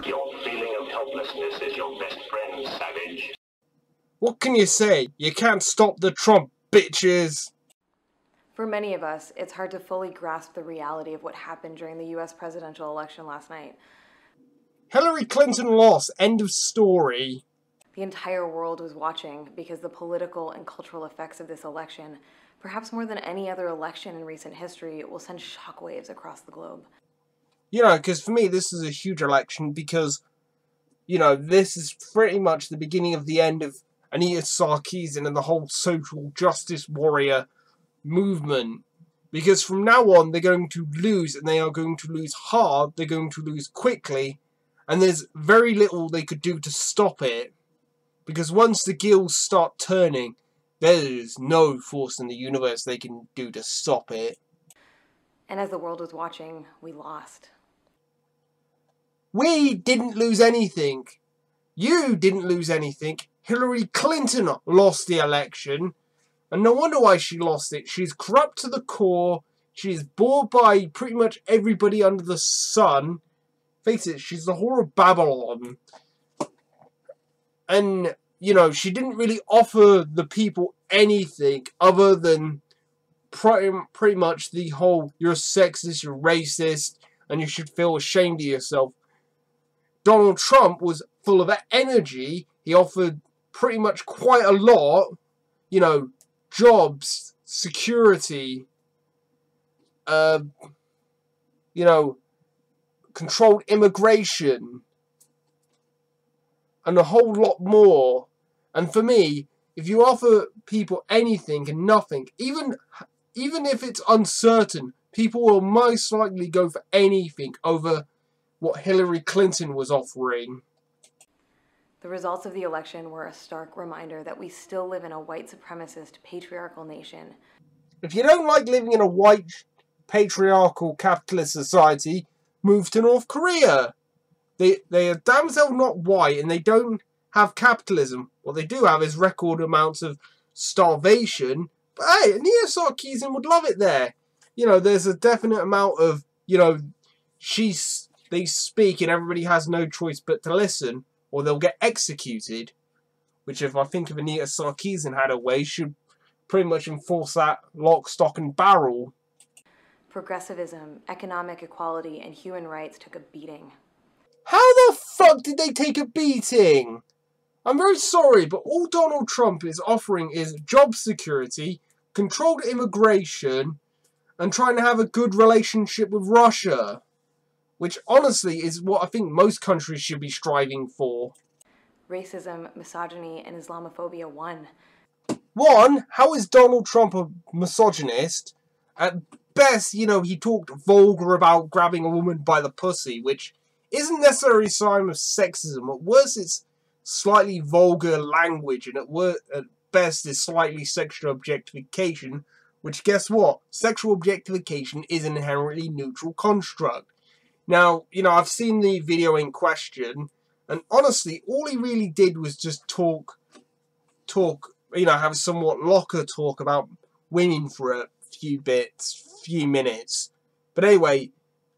Your feeling of helplessness is your best friend, savage. What can you say? You can't stop the Trump, bitches! For many of us, it's hard to fully grasp the reality of what happened during the US presidential election last night. Hillary Clinton lost. End of story. The entire world was watching because the political and cultural effects of this election, perhaps more than any other election in recent history, will send shockwaves across the globe. You know, because for me, this is a huge election because, you know, this is pretty much the beginning of the end of Anita Sarkeesian and the whole social justice warrior movement. Because from now on, they're going to lose, and they are going to lose hard, they're going to lose quickly, and there's very little they could do to stop it. Because once the gears start turning, there is no force in the universe they can do to stop it. And as the world was watching, we lost. We didn't lose anything. You didn't lose anything. Hillary Clinton lost the election. And no wonder why she lost it. She's corrupt to the core. She's bored by pretty much everybody under the sun. Face it, she's the whore of Babylon. And, you know, she didn't really offer the people anything other than pretty much the whole, you're sexist, you're racist, and you should feel ashamed of yourself. Donald Trump was full of energy. He offered pretty much quite a lot. You know, jobs, security, you know, controlled immigration, and a whole lot more. And for me, if you offer people anything and nothing, even if it's uncertain, people will most likely go for anything over what Hillary Clinton was offering. The results of the election were a stark reminder that we still live in a white supremacist, patriarchal nation. If you don't like living in a white, patriarchal, capitalist society, move to North Korea. They are damn well not white, and they don't have capitalism. What they do have is record amounts of starvation. But hey, Anita Sarkeesian would love it there. You know, there's a definite amount of, you know, they speak and everybody has no choice but to listen, or they'll get executed. Which, if I think of Anita Sarkeesian had a way, should pretty much enforce that lock, stock and barrel. Progressivism, economic equality, and human rights took a beating. How the fuck did they take a beating? I'm very sorry, but all Donald Trump is offering is job security, controlled immigration, and trying to have a good relationship with Russia. Which, honestly, is what I think most countries should be striving for. Racism, misogyny, and Islamophobia won. One, how is Donald Trump a misogynist? At best, you know, he talked vulgar about grabbing a woman by the pussy, which isn't necessarily a sign of sexism. At worst, it's slightly vulgar language, and at best, it's slightly sexual objectification, which, guess what? Sexual objectification is an inherently neutral construct. Now, you know, I've seen the video in question, and honestly, all he really did was just talk, you know, have somewhat locker talk about women for a few minutes. But anyway,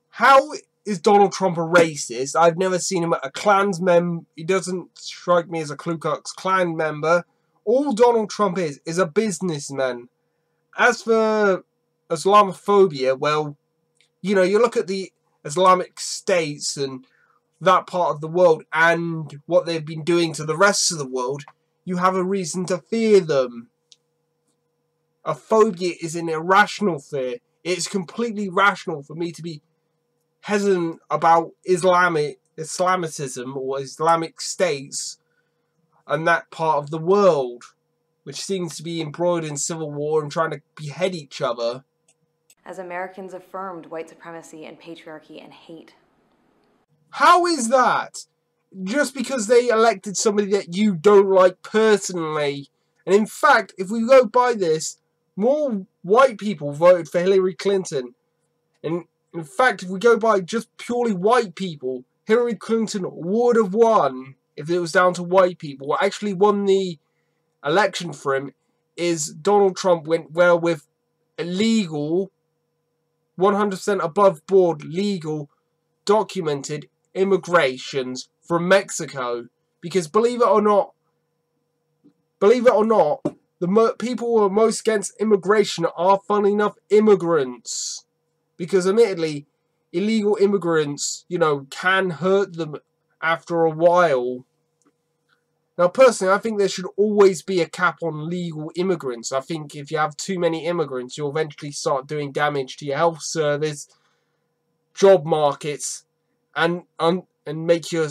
how is Donald Trump a racist? I've never seen him at a Klansman. He doesn't strike me as a Ku Klux Klan member. All Donald Trump is a businessman. As for Islamophobia, well, you know, you look at the Islamic states and that part of the world and what they've been doing to the rest of the world, you have a reason to fear them. A phobia is an irrational fear. It's completely rational for me to be hesitant about Islamicism or Islamic states and that part of the world, which seems to be embroiled in civil war and trying to behead each other. As Americans affirmed white supremacy and patriarchy and hate. How is that? Just because they elected somebody that you don't like personally. And in fact, if we go by this, more white people voted for Hillary Clinton. And in fact, if we go by just purely white people, Hillary Clinton would have won if it was down to white people. What actually won the election for him is Donald Trump went well with illegal, 100% above board, legal, documented immigrations from Mexico. Because believe it or not, the people who are most against immigration are, funnily enough, immigrants. Because admittedly, illegal immigrants, you know, can hurt them after a while. Now, personally, I think there should always be a cap on legal immigrants. I think if you have too many immigrants, you'll eventually start doing damage to your health service, job markets, and make your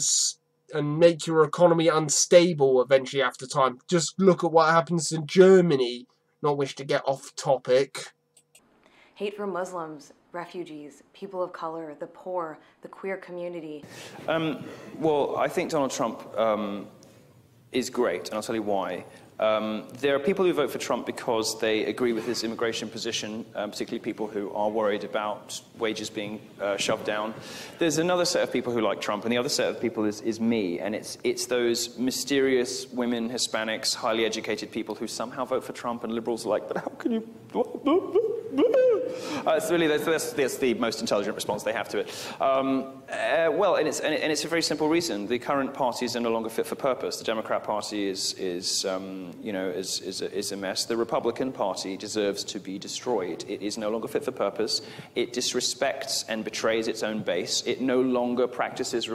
economy unstable eventually after time. Just look at what happens in Germany. Not wish to get off topic. Hate for Muslims, refugees, people of color, the poor, the queer community. Well, I think Donald Trump is great, and I'll tell you why. There are people who vote for Trump because they agree with his immigration position, particularly people who are worried about wages being shoved down. There's another set of people who like Trump, and the other set of people is me, and it's those mysterious women, Hispanics, highly educated people who somehow vote for Trump, and liberals are like, but how can you... It's really that's the most intelligent response they have to it. Well, and it's a very simple reason. The current parties are no longer fit for purpose. The Democrat Party is a mess. The Republican Party deserves to be destroyed. It is no longer fit for purpose. It disrespects and betrays its own base. It no longer practices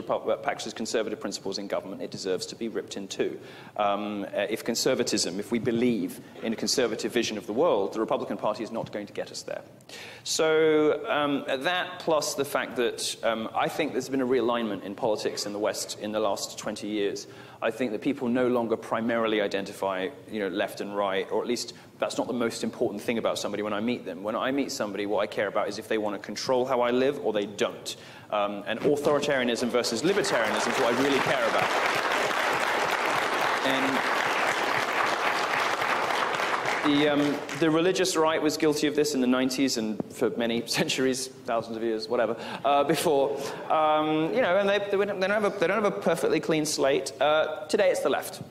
conservative principles in government. It deserves to be ripped in two. If we believe in a conservative vision of the world, the Republican Party is not going to get us there. So that plus the fact that I think there's been a realignment in politics in the West in the last 20 years. I think that people no longer primarily identify, left and right, or at least that's not the most important thing about somebody when I meet them. When I meet somebody, what I care about is if they want to control how I live or they don't. And authoritarianism versus libertarianism is what I really care about. And the religious right was guilty of this in the 90s and for many centuries, thousands of years, whatever, before. And they don't have a perfectly clean slate. Today it's the left.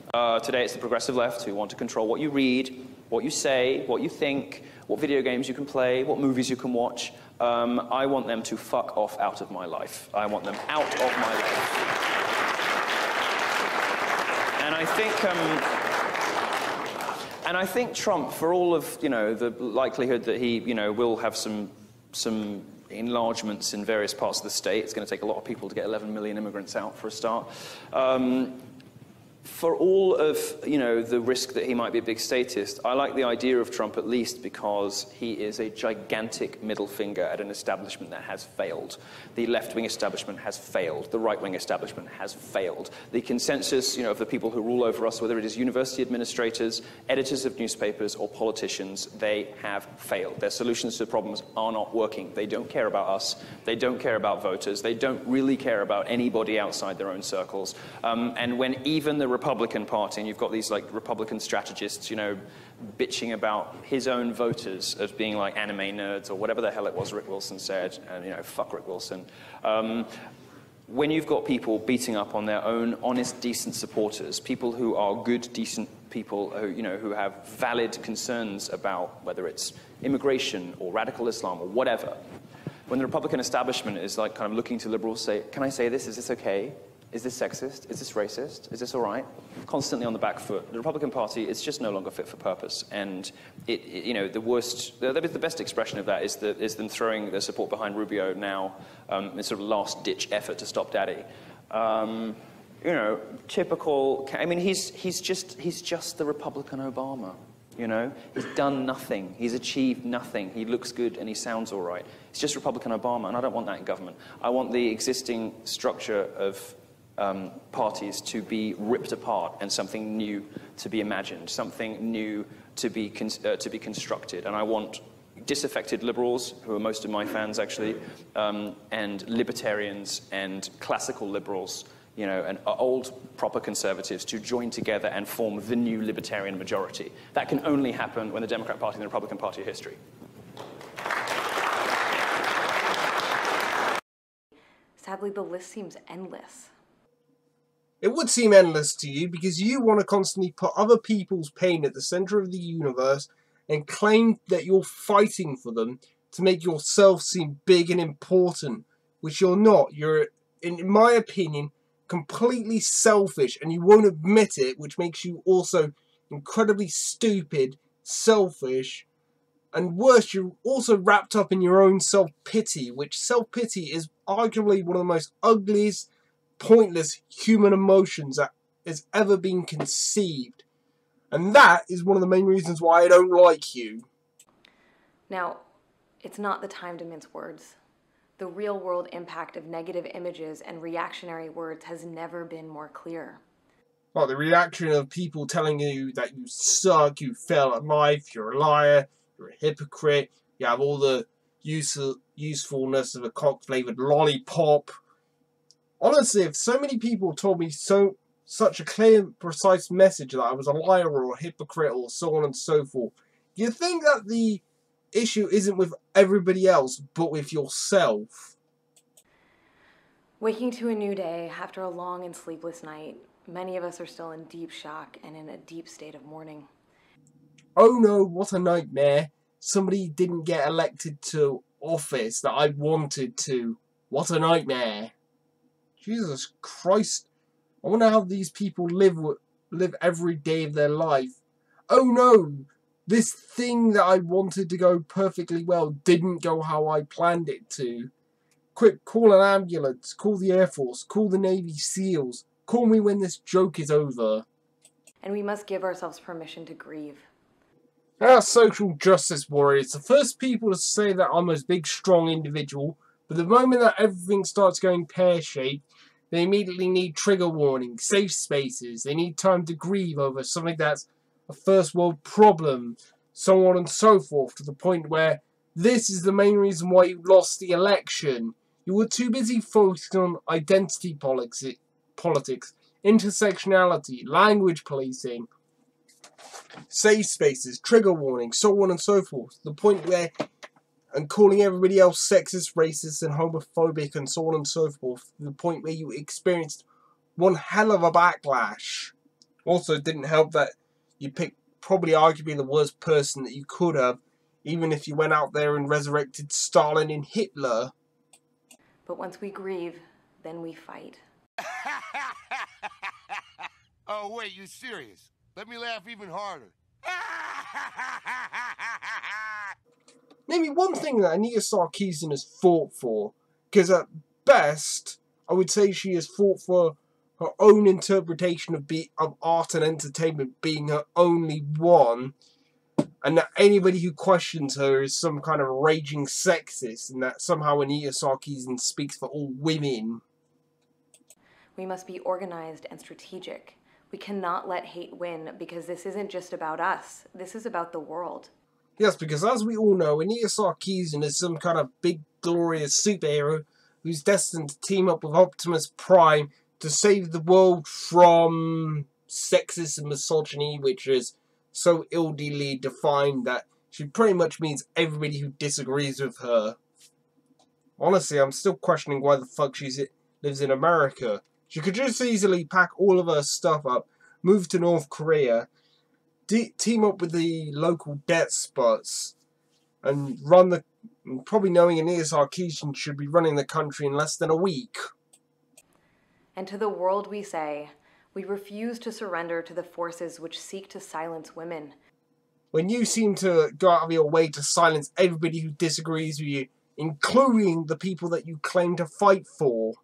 Today it's the progressive left who want to control what you read, what you say, what you think, what video games you can play, what movies you can watch. I want them to fuck off out of my life. I want them out of my life. And I think Trump, for all of the likelihood that he will have some enlargements in various parts of the state, it's going to take a lot of people to get 11 million immigrants out for a start. For all of the risk that he might be a big statist, I like the idea of Trump at least because he is a gigantic middle finger at an establishment that has failed. The left-wing establishment has failed. The right-wing establishment has failed. The consensus of the people who rule over us, whether it is university administrators, editors of newspapers, or politicians, they have failed. Their solutions to problems are not working. They don't care about us. They don't care about voters. They don't really care about anybody outside their own circles. And when even the Republican Party, and you've got these Republican strategists, bitching about his own voters as being like anime nerds or whatever the hell it was Rick Wilson said, and fuck Rick Wilson. When you've got people beating up on their own honest, decent supporters, people who are good, decent people who have valid concerns about whether it's immigration or radical Islam or whatever, when the Republican establishment is kind of looking to liberals, say, can I say this? Is this okay? Is this sexist? Is this racist? Is this all right? Constantly on the back foot. The Republican Party is just no longer fit for purpose. And the best expression of that is them throwing their support behind Rubio now in sort of last-ditch effort to stop Daddy. Typical. I mean, he's just the Republican Obama. He's done nothing. He's achieved nothing. He looks good and he sounds all right. It's just Republican Obama, and I don't want that in government. I want the existing structure of parties to be ripped apart and something new to be imagined, something new to be constructed. And I want disaffected liberals, who are most of my fans actually, and libertarians and classical liberals, and old proper conservatives to join together and form the new libertarian majority. That can only happen when the Democrat Party and the Republican Party are history. Sadly, the list seems endless. It would seem endless to you because you want to constantly put other people's pain at the center of the universe and claim that you're fighting for them to make yourself seem big and important, which you're not. You're in my opinion, completely selfish, and you won't admit it, which makes you also incredibly stupid, selfish, and worse, you're also wrapped up in your own self-pity, which self-pity is arguably one of the most ugliest, pointless human emotions that has ever been conceived. And that is one of the main reasons why I don't like you. Now, it's not the time to mince words. The real-world impact of negative images and reactionary words has never been more clear. Well, the reaction of people telling you that you suck, you fail at life, you're a liar, you're a hypocrite, you have all the usefulness of a cock-flavoured lollipop. Honestly, if so many people told me such a clear, precise message that I was a liar or a hypocrite or so on and so forth, you think that the issue isn't with everybody else, but with yourself. Waking to a new day after a long and sleepless night, many of us are still in deep shock and in a deep state of mourning. Oh no, what a nightmare. Somebody didn't get elected to office that I wanted to. What a nightmare. Jesus Christ. I wonder how these people live every day of their life. Oh no, this thing that I wanted to go perfectly well didn't go how I planned it to. Quick, call an ambulance, call the Air Force, call the Navy SEALs. Call me when this joke is over. And we must give ourselves permission to grieve. Our social justice warriors, the first people to say that I'm a big, strong individual, but the moment that everything starts going pear-shaped, they immediately need trigger warnings, safe spaces, they need time to grieve over something that's a first world problem, so on and so forth, to the point where this is the main reason why you lost the election. You were too busy focusing on identity politics, intersectionality, language policing, safe spaces, trigger warnings, so on and so forth. The point where, and calling everybody else sexist, racist, and homophobic, and so on and so forth. The point where you experienced one hell of a backlash. Also, it didn't help that you picked probably arguably the worst person that you could have, even if you went out there and resurrected Stalin and Hitler. But once we grieve, then we fight. Oh, wait, you serious? Let me laugh even harder. Maybe one thing that Anita Sarkeesian has fought for, because at best, I would say she has fought for her own interpretation of art and entertainment being her only one, and that anybody who questions her is some kind of raging sexist, and that somehow Anita Sarkeesian speaks for all women. We must be organized and strategic. We cannot let hate win, because this isn't just about us. This is about the world. Yes, because as we all know, Anita Sarkeesian is some kind of big, glorious superhero who's destined to team up with Optimus Prime to save the world from sexism and misogyny, which is so illegally defined that she pretty much means everybody who disagrees with her. Honestly, I'm still questioning why the fuck she lives in America. She could just easily pack all of her stuff up, move to North Korea, team up with the local despots, and probably knowing Anita Sarkeesian should be running the country in less than a week. And to the world we say, we refuse to surrender to the forces which seek to silence women. When you seem to go out of your way to silence everybody who disagrees with you, including the people that you claim to fight for.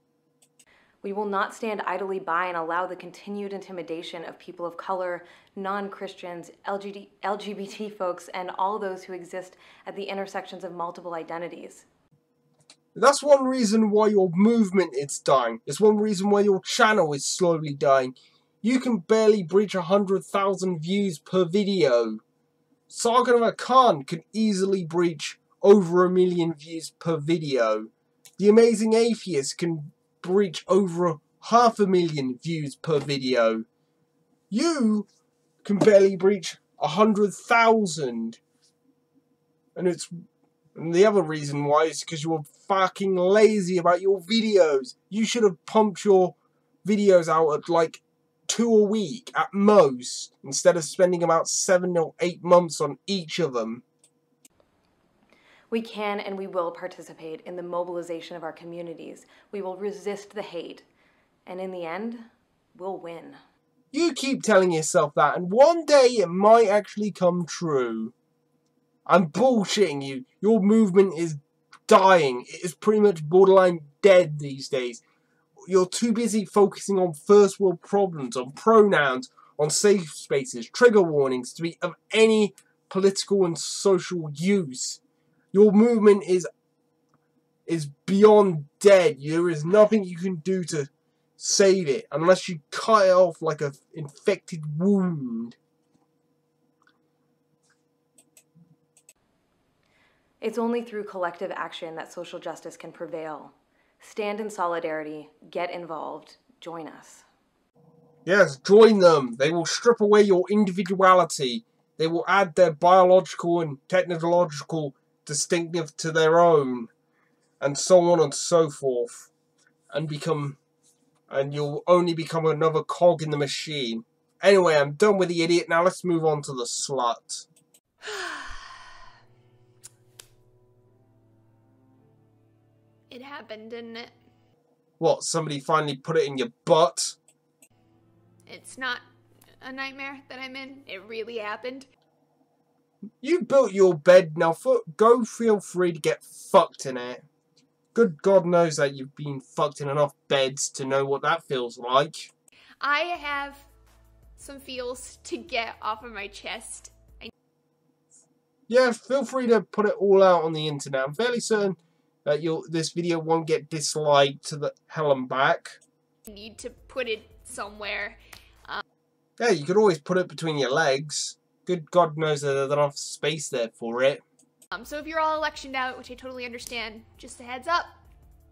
We will not stand idly by and allow the continued intimidation of people of color, non-Christians, LGBT folks, and all those who exist at the intersections of multiple identities. That's one reason why your movement is dying. It's one reason why your channel is slowly dying. You can barely breach 100,000 views per video. Sargon Khan can easily breach over 1 million views per video. The Amazing Atheist can breach over 500,000 views per video. You can barely breach 100,000. And the other reason why is because you were fucking lazy about your videos. You should have pumped your videos out at like 2 a week at most, instead of spending about 7 or 8 months on each of them. We can and we will participate in the mobilization of our communities. We will resist the hate. And in the end, we'll win. You keep telling yourself that, and one day it might actually come true. I'm bullshitting you. Your movement is dying. It is pretty much borderline dead these days. You're too busy focusing on first world problems, on pronouns, on safe spaces, trigger warnings to be of any political and social use. Your movement is beyond dead. There is nothing you can do to save it unless you cut it off like an infected wound. It's only through collective action that social justice can prevail. Stand in solidarity, get involved, join us. Yes, join them. They will strip away your individuality. They will add their biological and technological distinctive to their own, and so on and so forth, and you'll only become another cog in the machine. Anyway, I'm done with the idiot. Now let's move on to the slut. It happened, didn't it? What, somebody finally put it in your butt? It's not a nightmare that I'm in. It really happened. You built your bed, now go feel free to get fucked in it. Good God knows that you've been fucked in enough beds to know what that feels like. I have some feels to get off of my chest. Yeah, feel free to put it all out on the internet. I'm fairly certain that this video won't get disliked to the hell and back. I need to put it somewhere. Yeah, you could always put it between your legs. Good God knows that there's enough space there for it. So if you're all electioned out, which I totally understand, just a heads up,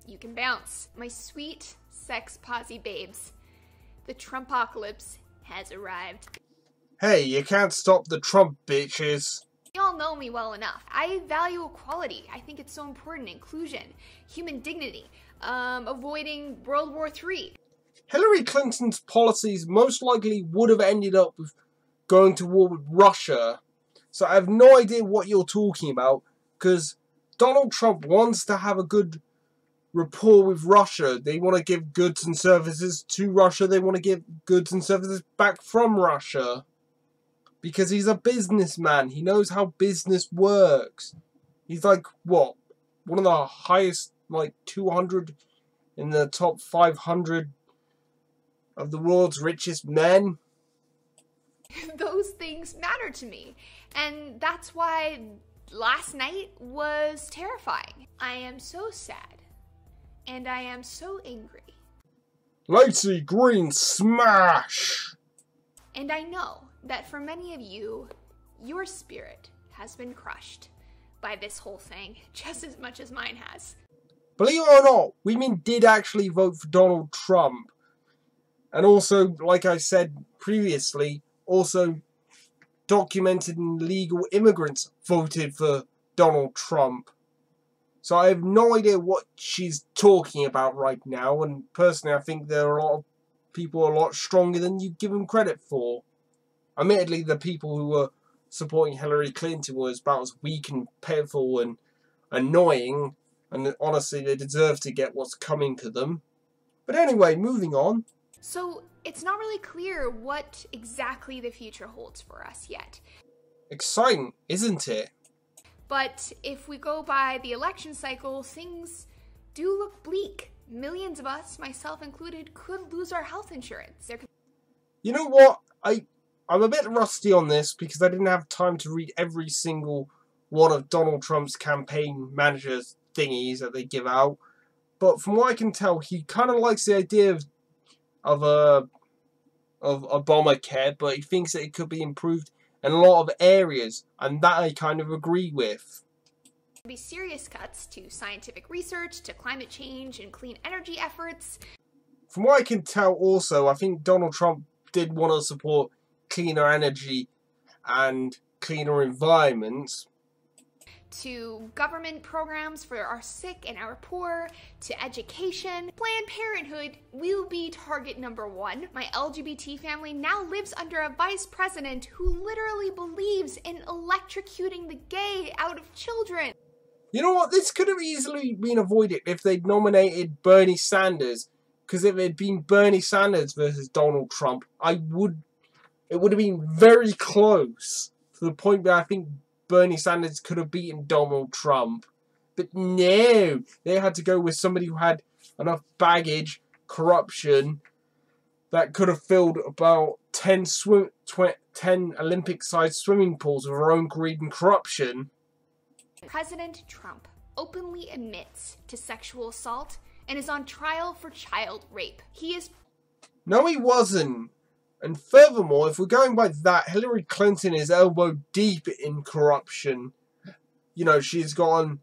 you can bounce. My sweet sex posse babes, the Trumppocalypse has arrived. Hey, you can't stop the Trump bitches. You all know me well enough. I value equality. I think it's so important. Inclusion, human dignity, avoiding World War III. Hillary Clinton's policies most likely would have ended up with going to war with Russia. So I have no idea what you're talking about, because Donald Trump wants to have a good rapport with Russia. They want to give goods and services to Russia. They want to give goods and services back from Russia. Because he's a businessman. He knows how business works. He's like, what? One of the highest, like, 200 in the top 500 of the world's richest men. Those things matter to me. And that's why last night was terrifying. I am so sad. And I am so angry. Laci Green smash! And I know that for many of you, your spirit has been crushed by this whole thing just as much as mine has. Believe it or not, women did actually vote for Donald Trump. And also, like I said previously, also documented and legal immigrants voted for Donald Trump. So I have no idea what she's talking about right now, and personally I think there are a lot of people a lot stronger than you give them credit for. Admittedly, the people who were supporting Hillary Clinton was about as weak and pitiful and annoying, and honestly they deserve to get what's coming to them. But anyway, moving on. So it's not really clear what exactly the future holds for us yet. Exciting, isn't it? But if we go by the election cycle, things do look bleak. Millions of us, myself included, could lose our health insurance. You know what? I'm a bit rusty on this because I didn't have time to read every single one of Donald Trump's campaign managers thingies that they give out. But from what I can tell, he kind of likes the idea of Obamacare, but he thinks that it could be improved in a lot of areas, and that I kind of agree with. There'll be serious cuts to scientific research, to climate change and clean energy efforts. From what I can tell also, I think Donald Trump did want to support cleaner energy and cleaner environments. To government programs for our sick and our poor, to education. Planned Parenthood will be target number 1. My LGBT family now lives under a vice president who literally believes in electrocuting the gay out of children. You know what? This could have easily been avoided if they'd nominated Bernie Sanders. Because if it had been Bernie Sanders versus Donald Trump, it would have been very close. To the point where I think Bernie Sanders could have beaten Donald Trump. But no, they had to go with somebody who had enough baggage, corruption, that could have filled about 10 Olympic-sized swimming pools with her own greed and corruption. President Trump openly admits to sexual assault and is on trial for child rape. He is... No, he wasn't. And furthermore, if we're going by that, Hillary Clinton is elbow deep in corruption. You know, she's gotten...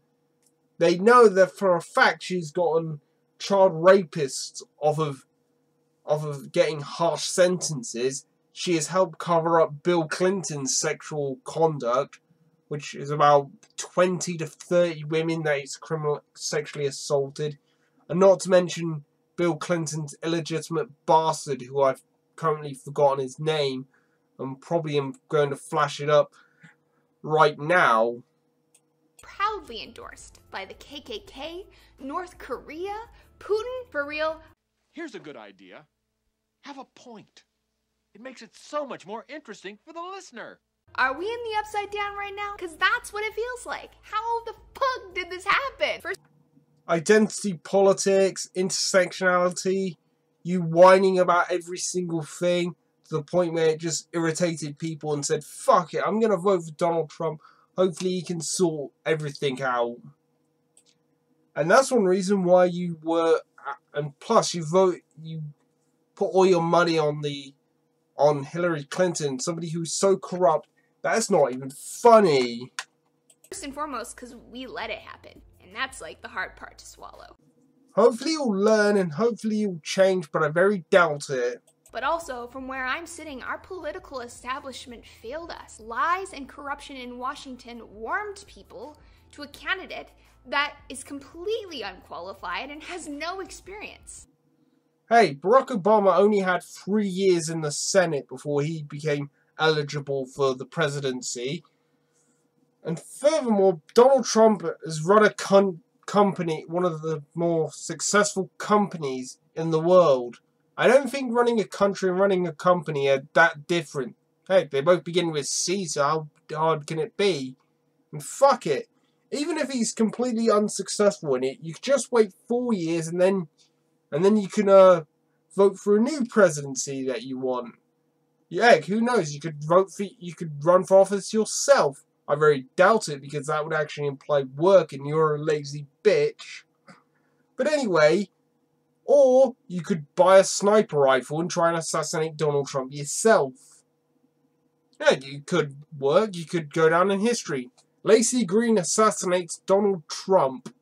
They know that for a fact she's gotten child rapists off of getting harsh sentences. She has helped cover up Bill Clinton's sexual conduct, which is about 20 to 30 women that he's sexually assaulted. And not to mention Bill Clinton's illegitimate bastard, who I've currently forgotten his name, and probably am going to flash it up right now. Proudly endorsed by the KKK, North Korea, Putin, for real. Here's a good idea. Have a point. It makes it so much more interesting for the listener. Are we in the upside down right now? Because that's what it feels like. How the fuck did this happen? First, identity politics, intersectionality, you whining about every single thing to the point where it just irritated people and said, fuck it, I'm going to vote for Donald Trump. Hopefully he can sort everything out. And that's one reason why you were, and plus you put all your money on Hillary Clinton, somebody who's so corrupt, that's not even funny. First and foremost, because we let it happen. And that's like the hard part to swallow. Hopefully you'll learn and hopefully you'll change, but I very doubt it. But also, from where I'm sitting, our political establishment failed us. Lies and corruption in Washington warmed people to a candidate that is completely unqualified and has no experience. Hey, Barack Obama only had 3 years in the Senate before he became eligible for the presidency. And furthermore, Donald Trump has run a company, one of the more successful companies in the world. I don't think running a country and running a company are that different. Heck, they both begin with C, so how hard can it be? And fuck it. Even if he's completely unsuccessful in it, you just wait 4 years and then you can vote for a new presidency that you want. Yeah, who knows? You could run for office yourself. I very doubt it because that would actually imply work and you're a lazy bitch. But anyway, or you could buy a sniper rifle and try and assassinate Donald Trump yourself. Yeah, you could work. You could go down in history. Laci Green assassinates Donald Trump.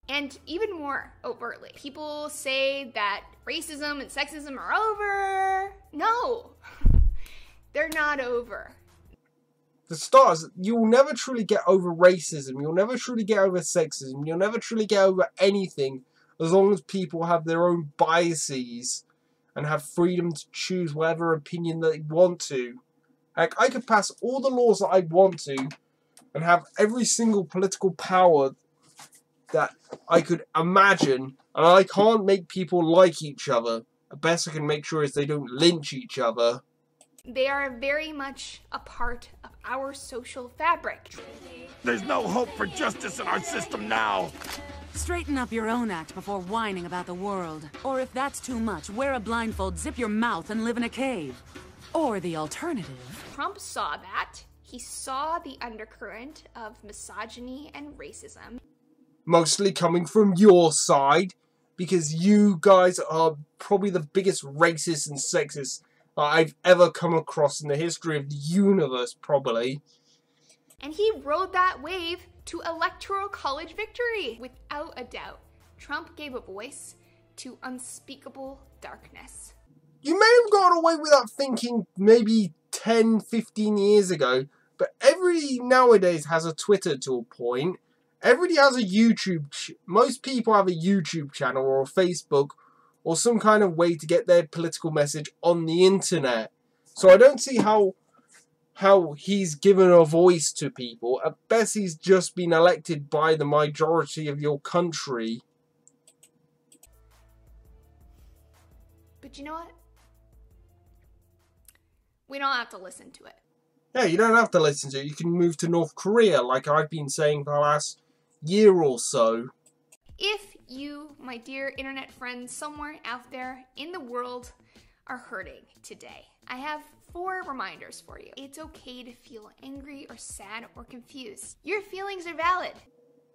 And even more overtly, people say that racism and sexism are over. No, they're not over. For starters, you'll never truly get over racism. You'll never truly get over sexism. You'll never truly get over anything as long as people have their own biases and have freedom to choose whatever opinion they want to. Like, I could pass all the laws that I want to and have every single political power that I could imagine, and I can't make people like each other. The best I can make sure is they don't lynch each other. They are very much a part of our social fabric. There's no hope for justice in our system now. Straighten up your own act before whining about the world. Or if that's too much, wear a blindfold, zip your mouth, and live in a cave. Or the alternative. Trump saw that. He saw the undercurrent of misogyny and racism. Mostly coming from your side, because you guys are probably the biggest racists and sexists I've ever come across in the history of the universe, probably. And he rode that wave to electoral college victory. Without a doubt, Trump gave a voice to unspeakable darkness. You may have got away with that thinking maybe 10, 15 years ago, but everybody nowadays has a Twitter to a point. Everybody has a YouTube. Most people have a YouTube channel or a Facebook or some kind of way to get their political message on the internet. So I don't see how how he's given a voice to people. At best, he's just been elected by the majority of your country. But you know what? We don't have to listen to it. Yeah, you don't have to listen to it. You can move to North Korea, like I've been saying for the last year or so. If you, my dear internet friends, somewhere out there in the world are hurting today, I have 4 reminders for you. It's okay to feel angry or sad or confused. Your feelings are valid.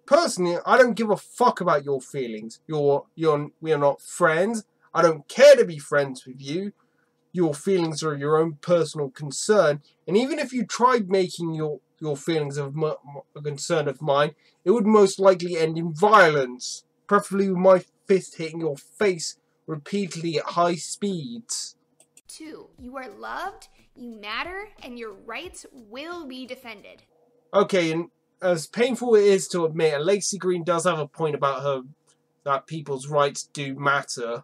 Personally, I don't give a fuck about your feelings. We are not friends. I don't care to be friends with you. Your feelings are your own personal concern. And even if you tried making your feelings of a concern of mine, it would most likely end in violence. Preferably with my fist hitting your face repeatedly at high speeds. 2, you are loved, you matter, and your rights will be defended. Okay, and as painful it is to admit, and Laci Green does have a point about that people's rights do matter.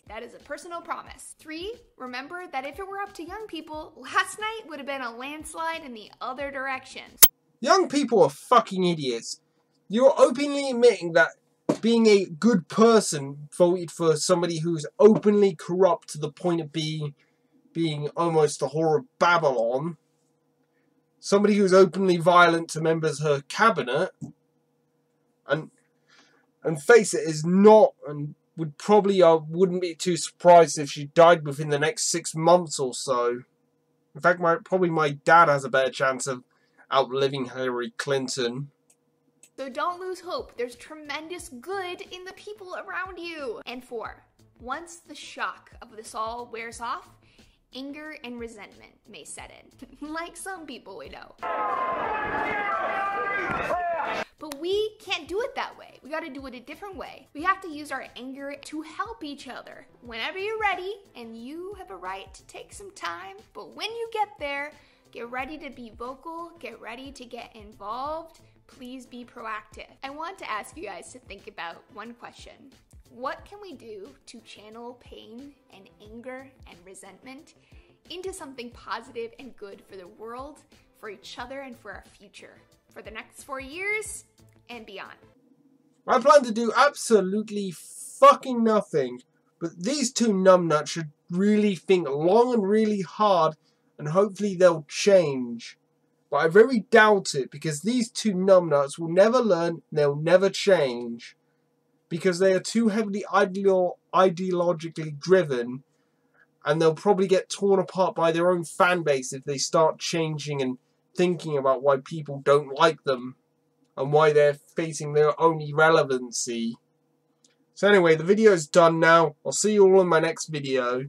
That is a personal promise. 3, remember that if it were up to young people, last night would have been a landslide in the other direction. Young people are fucking idiots. You're openly admitting that being a good person voted for somebody who's openly corrupt to the point of being almost the whore of Babylon. Somebody who's openly violent to members of her cabinet. And face it, is not, and would probably, I wouldn't be too surprised if she died within the next 6 months or so. In fact, probably my dad has a better chance of outliving Hillary Clinton. So don't lose hope. There's tremendous good in the people around you. And 4, once the shock of this all wears off, anger and resentment may set in. Like some people we know. But we can't do it that way. We gotta do it a different way. We have to use our anger to help each other. Whenever you're ready, and you have a right to take some time, but when you get there, get ready to be vocal, get ready to get involved. Please be proactive. I want to ask you guys to think about one question. What can we do to channel pain and anger and resentment into something positive and good for the world, for each other, and for our future, for the next 4 years and beyond? I plan to do absolutely fucking nothing, but these 2 numbnuts should really think long and really hard, and hopefully they'll change. But I very doubt it, because these 2 numbnuts will never learn, and they'll never change. Because they are too heavily ideologically driven, and they'll probably get torn apart by their own fan base if they start changing and thinking about why people don't like them, and why they're facing their own irrelevancy. So anyway, the video's done now. I'll see you all in my next video.